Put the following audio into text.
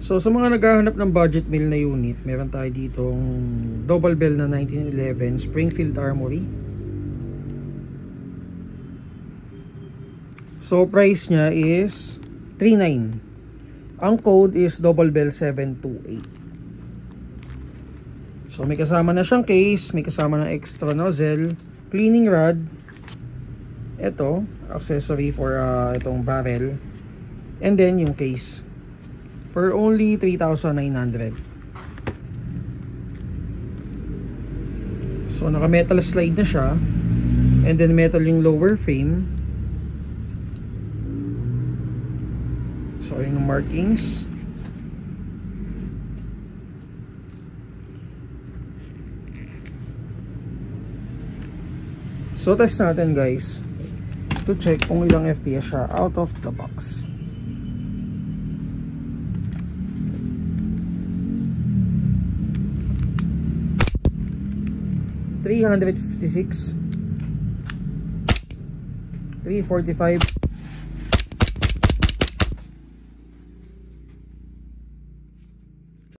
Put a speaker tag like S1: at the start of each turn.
S1: So sa mga naghahanap ng budget meal na unit, meron tayo ditong double bell na 1911 Springfield Armory. So price niya is 39. Ang code is double bell 728. So may kasama na siyang case, may kasama ng extra nozzle, cleaning rod, ito accessory for itong barrel, and then yung case for only 3,900. So naka metal slide na siya, and then metal yung lower frame. So yung markings. So test natin guys to check kung ilang FPS siya out of the box. $356, $345,